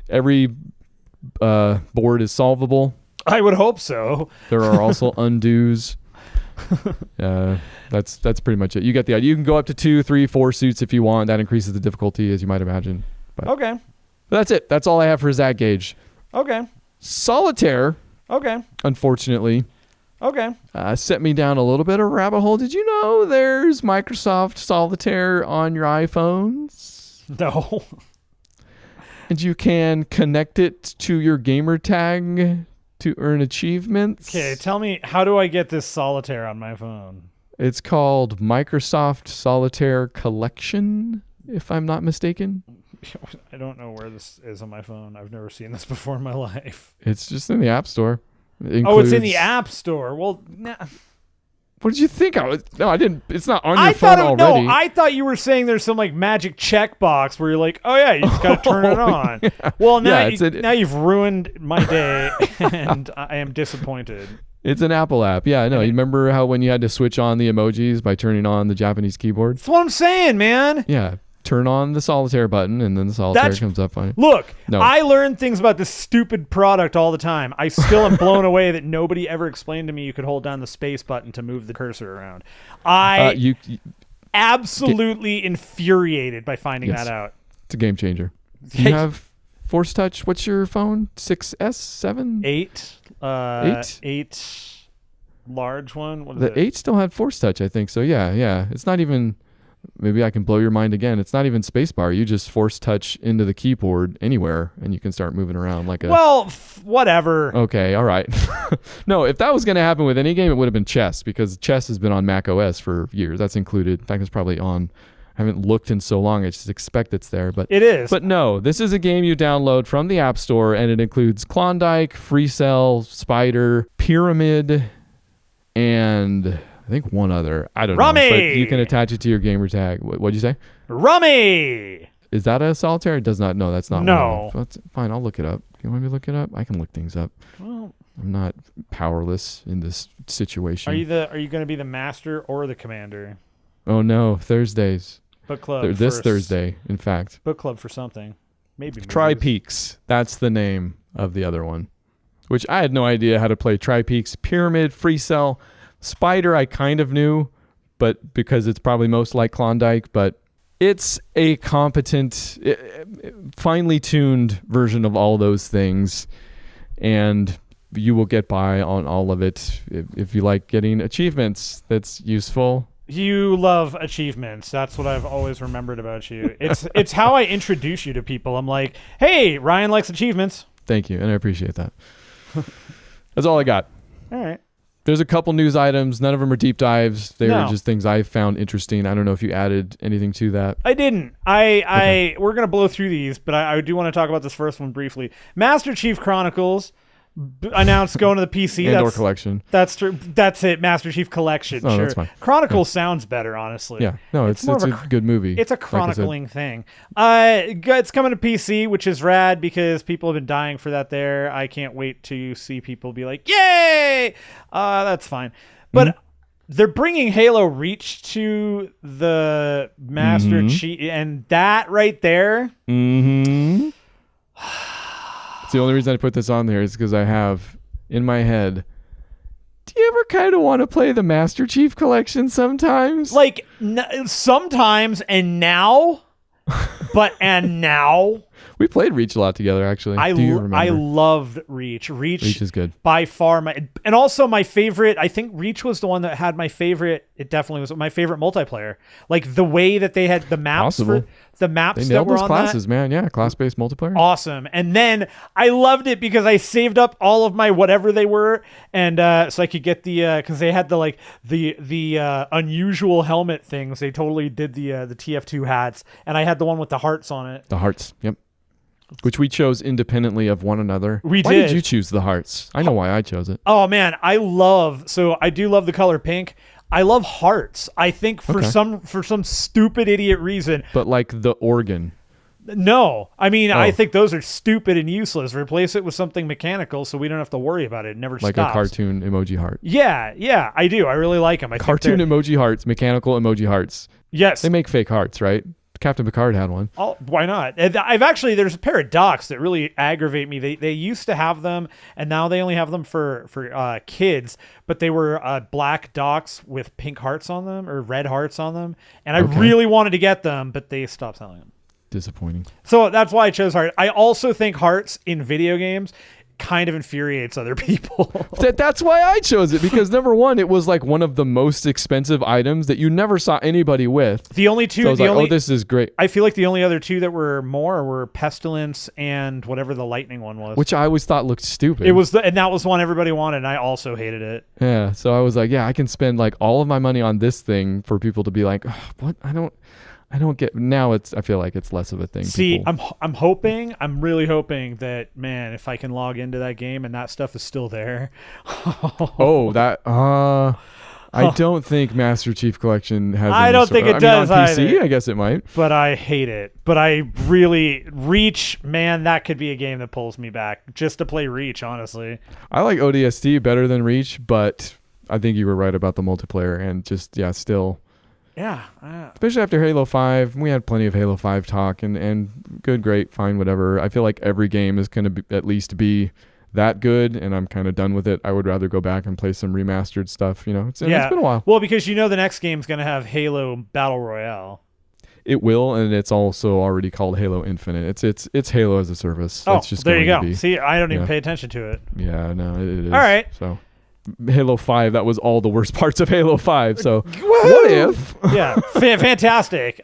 every board is solvable. I would hope so. There are also undos. That's pretty much it. You get the idea. You can go up to 2, 3, 4 suits if you want. That increases the difficulty, as you might imagine. But okay. That's it. That's all I have for Zach Gage. Okay. Solitaire. Okay. Unfortunately. Okay. Set me down a little bit of a rabbit hole. Did you know there's Microsoft Solitaire on your iPhones? No. And you can connect it to your gamer tag to earn achievements. Okay, tell me, how do I get this solitaire on my phone? It's called Microsoft Solitaire Collection, if I'm not mistaken. I don't know where this is on my phone. I've never seen this before in my life. It's just in the App Store. It's in the App Store. Well, nah. What did you think? No, I didn't. It's not on your phone already. No, I thought you were saying there's some magic checkbox where you're like, oh yeah, you just got to turn it on. Yeah. Well, now you've ruined my day, and I am disappointed. It's an Apple app. Yeah, I know. You remember how when you had to switch on the emojis by turning on the Japanese keyboard? That's what I'm saying, man. Yeah. Turn on the solitaire button, and then the solitaire comes up on it. Look, I learn things about this stupid product all the time. I still am blown away that nobody ever explained to me you could hold down the space button to move the cursor around. Absolutely infuriated by finding that out. It's a game changer. You have Force Touch. What's your phone? 6S, 7? 8. 8 large one. What is the 8 still had Force Touch, I think. So yeah. It's not even maybe I can blow your mind again. It's not even spacebar. You just force touch into the keyboard anywhere, and you can start moving around like a... Well, whatever. Okay, all right. No, if that was going to happen with any game, it would have been chess, because chess has been on Mac OS for years. That's included. In fact, it's probably on... I haven't looked in so long. I just expect it's there. But it is. But no, this is a game you download from the App Store, and it includes Klondike, Free Cell, Spider, Pyramid, and... I think one other. I don't Rummy! know. But you can attach it to your gamer tag. What'd you say? Rummy! Is that a solitaire? It does not. No, that's not. No. One. That's fine. I'll look it up. You want me to look it up? I can look things up. Well, I'm not powerless in this situation. Are you going to be the master or the commander? Oh no, Thursdays. Book club. This Thursday, in fact. Book club for something. Maybe. Tri-Peaks. That's the name of the other one, which I had no idea how to play. Tri-Peaks, Pyramid, Free Cell. Spider I kind of knew, but because it's probably most like Klondike, but it's a competent, finely tuned version of all those things, and you will get by on all of it if you like getting achievements. That's useful. You love achievements. That's what I've always remembered about you. It's how I introduce you to people. I'm like, hey, Ryan likes achievements. Thank you, and I appreciate that. That's all I got. All right. There's a couple news items. None of them are deep dives. They No. were just things I found interesting. I don't know if you added anything to that. I didn't. We're gonna blow through these, but I do want to talk about this first one briefly. Master Chief Chronicles announced going to the PC. Andor Collection. That's true. That's it. Master Chief Collection. Oh, sure. that's fine. Chronicles sounds better, honestly. Yeah. No, it's more of a good movie. It's a like I said. chronicling thing. It's coming to PC, which is rad because people have been dying for that there. I can't wait to see people be like, yay! That's fine. But they're bringing Halo Reach to the Master Chief, and that right there... Mm-hmm. It's the only reason I put this on there is because I have in my head, do you ever kind of want to play the Master Chief Collection sometimes? Like, sometimes, and now... and now we played Reach a lot together, actually. Do you remember? I loved Reach. Reach is good. By far and also my favorite. I think Reach was the one that had my favorite. It definitely was my favorite multiplayer. Like the way that they had the maps Possible. the maps They that nailed were those on classes, that. man. Yeah, class-based multiplayer. Awesome. And then I loved it because I saved up all of my whatever they were, and so I could get the because they had the unusual helmet things. They totally did the TF2 hats, and I had the one with the hearts on it. The hearts, yep. Which we chose independently of one another. Why did. did you choose the hearts? I know why I chose it. Oh man, I do love the color pink. I love hearts. I think for some stupid idiot reason. But like the organ. No. I mean, I think those are stupid and useless. Replace it with something mechanical so we don't have to worry about it. It never like stops. a cartoon emoji heart. Yeah, I do. I really like them. Cartoon emoji hearts, mechanical emoji hearts. Yes. They make fake hearts, right? Captain Picard had one. Oh, why not? There's a pair of docks that really aggravate me. They used to have them, and now they only have them for kids. But they were black docks with pink hearts on them or red hearts on them, and I really wanted to get them, but they stopped selling them. Disappointing. So that's why I chose heart. I also think hearts in video games kind of infuriates other people. That's why I chose it, because number one, it was like one of the most expensive items that you never saw anybody with. The only two, so I was like, this is great. I feel like the only other two that were Pestilence and whatever the lightning one was, which I always thought looked stupid. It was and that was one everybody wanted, and I also hated it. Yeah, so I was like, I can spend like all of my money on this thing for people to be like, what? I don't get. Now I feel like it's less of a thing. See, I'm really hoping that, man, if I can log into that game and that stuff is still there. I don't think Master Chief Collection has. I don't think it does on PC, either. I guess it might. But I hate it. But I really Reach, man, that could be a game that pulls me back just to play Reach. Honestly, I like ODST better than Reach, but I think you were right about the multiplayer and just still. Yeah. Especially after Halo 5. We had plenty of Halo 5 talk and good, great, fine, whatever. I feel like every game is going to at least be that good, and I'm kind of done with it. I would rather go back and play some remastered stuff. It's been a while. Well, because the next game's going to have Halo Battle Royale. It will, and it's also already called Halo Infinite. It's Halo as a service. Oh, That's just there you go. Be. See, I don't even pay attention to it. Yeah, no, it is. All right. So Halo 5, that was all the worst parts of Halo 5. So what if? Yeah, fantastic.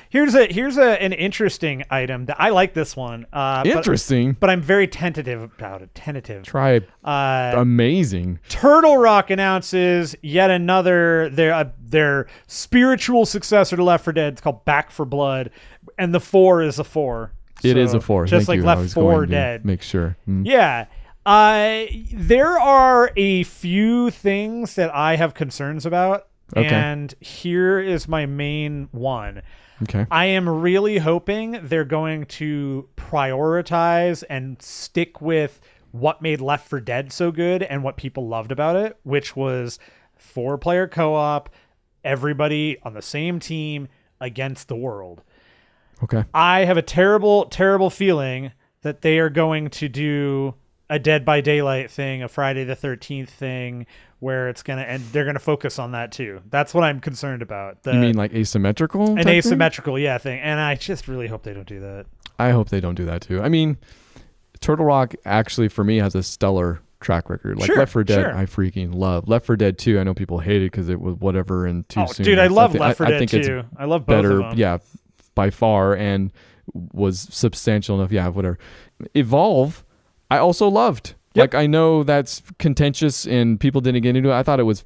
Here's an interesting item. I like this one. Interesting. But I'm very tentative about it. Tentative. Try amazing. Turtle Rock announces yet another their spiritual successor to Left 4 Dead. It's called Back 4 Blood, and the 4 is a 4. It is a 4. Just Thank like you. Left 4 Dead. Make sure. Yeah. There are a few things that I have concerns about, and here is my main one. Okay. I am really hoping they're going to prioritize and stick with what made Left 4 Dead so good and what people loved about it, which was 4-player co-op, everybody on the same team against the world. Okay. I have a terrible, terrible feeling that they are going to do a Dead by Daylight thing, a Friday the 13th thing, where it's going to, and they're going to focus on that too. That's what I'm concerned about. You mean like asymmetrical? An asymmetrical, thing. And I just really hope they don't do that. I hope they don't do that too. I mean, Turtle Rock actually for me has a stellar track record. Like Left 4 Dead, I freaking love. Left 4 Dead 2, I know people hate it because it was whatever and too soon. Dude, I love Left 4 Dead 2. I love both of them. Yeah, by far, and was substantial enough. Yeah, whatever. Evolve, I also loved. Yep. Like, I know that's contentious and people didn't get into it. I thought it was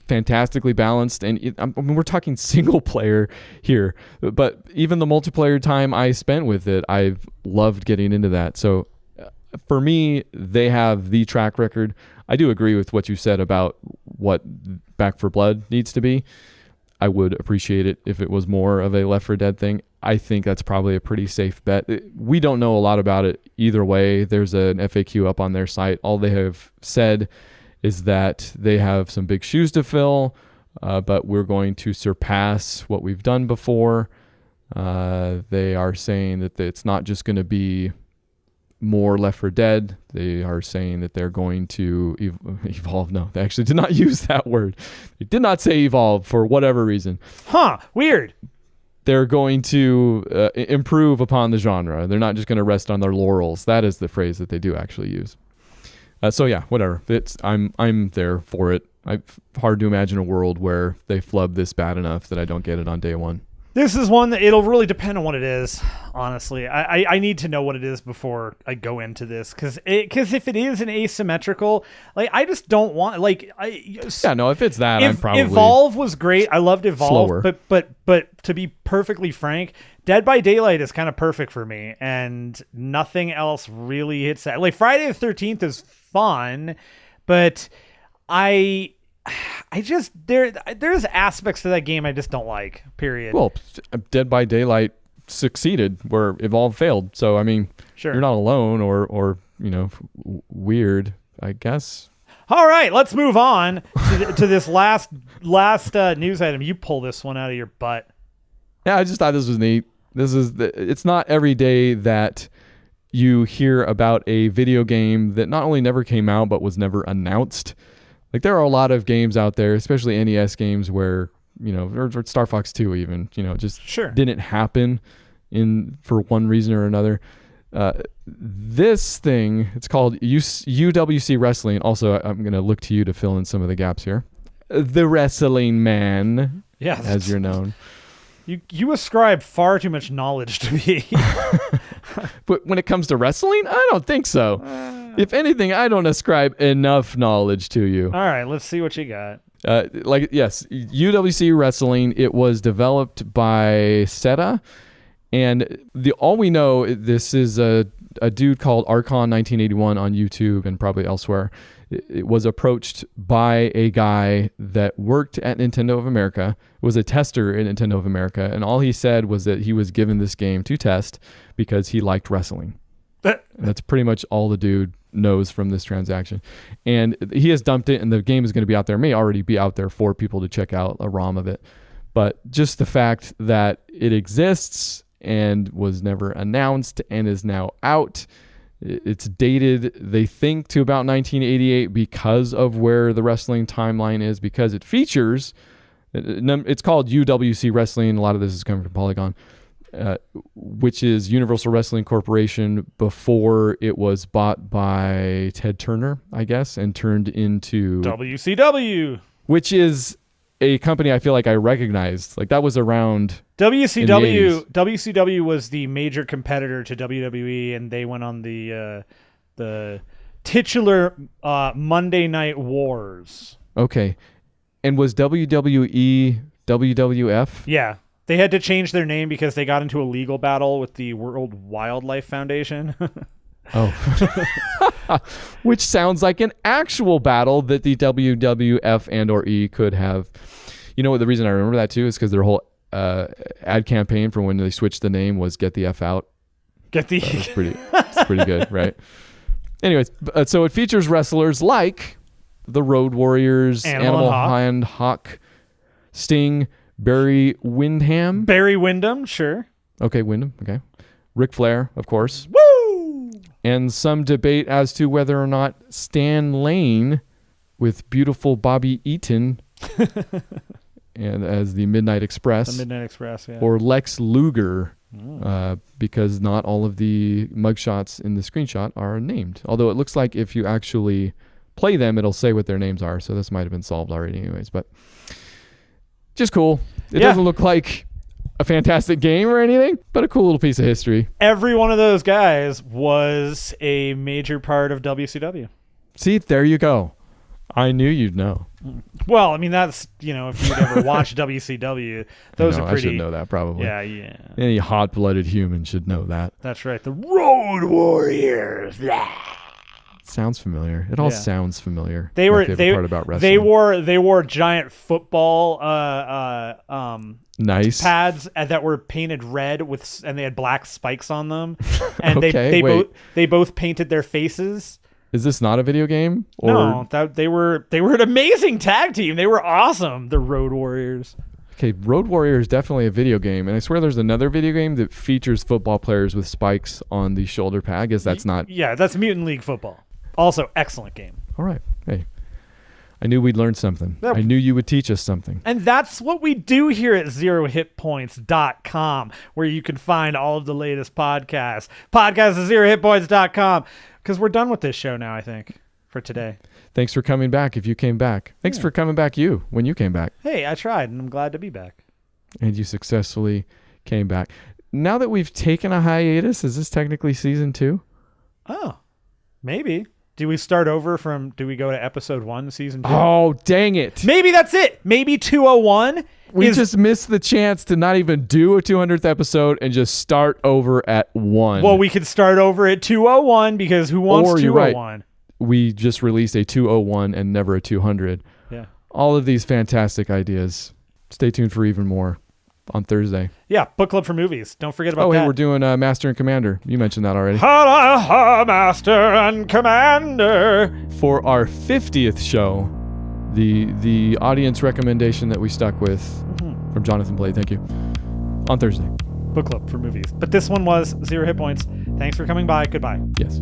fantastically balanced. And I mean, we're talking single player here, but even the multiplayer time I spent with it, I've loved getting into that. So for me, they have the track record. I do agree with what you said about what Back 4 Blood needs to be. I would appreciate it if it was more of a Left 4 Dead thing. I think that's probably a pretty safe bet. We don't know a lot about it either way. There's an FAQ up on their site. All they have said is that they have some big shoes to fill, but we're going to surpass what we've done before. They are saying that it's not just going to be more Left 4 Dead. They are saying that they're going to evolve. No, they actually did not use that word. They did not say evolve for whatever reason. Weird. They're going to improve upon the genre. They're not just going to rest on their laurels. That is the phrase that they do actually use. So yeah, whatever. I'm there for it. It's hard to imagine a world where they flub this bad enough that I don't get it on day one. This is one that it'll really depend on what it is, honestly. I need to know what it is before I go into this, because if it is an asymmetrical, like, I just don't want, like, if it's that, I'm probably Evolve was great. I loved Evolve, slower. but to be perfectly frank, Dead by Daylight is kind of perfect for me, and nothing else really hits that. Like, Friday the 13th is fun, but there's aspects to that game I just don't like, period. Well, Dead by Daylight succeeded where Evolve failed. So, I mean, sure, you're not alone or weird, I guess. All right, let's move on to this last news item. You pull this one out of your butt. Yeah, I just thought this was neat. It's not every day that you hear about a video game that not only never came out, but was never announced. Like, there are a lot of games out there, especially NES games, where, or Star Fox 2 even, just didn't happen for one reason or another. This thing, it's called UWC Wrestling. Also, I'm going to look to you to fill in some of the gaps here. The Wrestling Man, as you're known. You ascribe far too much knowledge to me. But when it comes to wrestling, I don't think so. If anything, I don't ascribe enough knowledge to you. All right, let's see what you got. Yes, UWC Wrestling. It was developed by Seta, and all we know, this is a dude called Archon 1981 on YouTube and probably elsewhere. It was approached by a guy that worked at Nintendo of America, was a tester at Nintendo of America, and all he said was that he was given this game to test because he liked wrestling. That's pretty much all the dude knows from this transaction. And he has dumped it, and the game is going to be out there. It may already be out there for people to check out a ROM of it. But just the fact that it exists and was never announced and is now out, it's dated, they think, to about 1988 because of where the wrestling timeline is, because it features, it's called UWC Wrestling. A lot of this is coming from Polygon. which is Universal Wrestling Corporation before it was bought by Ted Turner, I guess, and turned into WCW, which is a company I feel like I recognized. Like that was around WCW. WCW was the major competitor to WWE, and they went on the titular Monday Night Wars. Okay. And was WWE WWF? Yeah. They had to change their name because they got into a legal battle with the World Wildlife Foundation. Oh. Which sounds like an actual battle that the WWF and or E could have. You know what, the reason I remember that too is because their whole ad campaign for when they switched the name was "Get the F Out." It's pretty good, right? Anyways, so it features wrestlers like the Road Warriors, Animal Hand, Hawk, Sting, Barry Windham. Barry Windham, sure. Okay, Windham, okay. Ric Flair, of course. Woo! And some debate as to whether or not Stan Lane with beautiful Bobby Eaton and as the Midnight Express. The Midnight Express, yeah. Or Lex Luger, because not all of the mugshots in the screenshot are named. Although it looks like if you actually play them, it'll say what their names are. So this might have been solved already anyways. But just cool. It doesn't look like a fantastic game or anything, but a cool little piece of history. Every one of those guys was a major part of WCW. See, there you go. I knew you'd know. Well, I mean, that's, if you'd ever watched WCW, those are pretty... I should know that, probably. Yeah. Any hot-blooded human should know that. That's right. The Road Warriors. Sounds familiar. It all sounds familiar. They were part about wrestling. They wore giant football nice pads that were painted red and they had black spikes on them. And they both painted their faces. Is this not a video game? Or... No, they were an amazing tag team. They were awesome, the Road Warriors. Okay, Road Warrior is definitely a video game, and I swear there's another video game that features football players with spikes on the shoulder pad. I guess that's not... Yeah, that's Mutant League Football. Also, excellent game. All right. Hey, I knew we'd learn something. Yep. I knew you would teach us something. And that's what we do here at 0HITPOINTS.com, where you can find all of the latest podcasts. Podcasts at 0HITPOINTS.com. Because we're done with this show now, I think, for today. Thanks for coming back if you came back. Thanks for coming back when you came back. Hey, I tried, and I'm glad to be back. And you successfully came back. Now that we've taken a hiatus, is this technically season 2? Oh, maybe. Do we start over do we go to episode 1, season 2? Oh, dang it. Maybe that's it. Maybe 201. We just missed the chance to not even do a 200th episode and just start over at 1. Well, we could start over at 201 because who wants 201? Right. We just released a 201 and never a 200. Yeah. All of these fantastic ideas. Stay tuned for even more on Thursday. Yeah, book club for movies. Don't forget about that. Oh, hey, we're doing Master and Commander. You mentioned that already. Master and Commander. For our 50th show, the audience recommendation that we stuck with from Jonathan Blade, thank you, on Thursday. Book club for movies. But this one was 0 Hit Points. Thanks for coming by. Goodbye. Yes.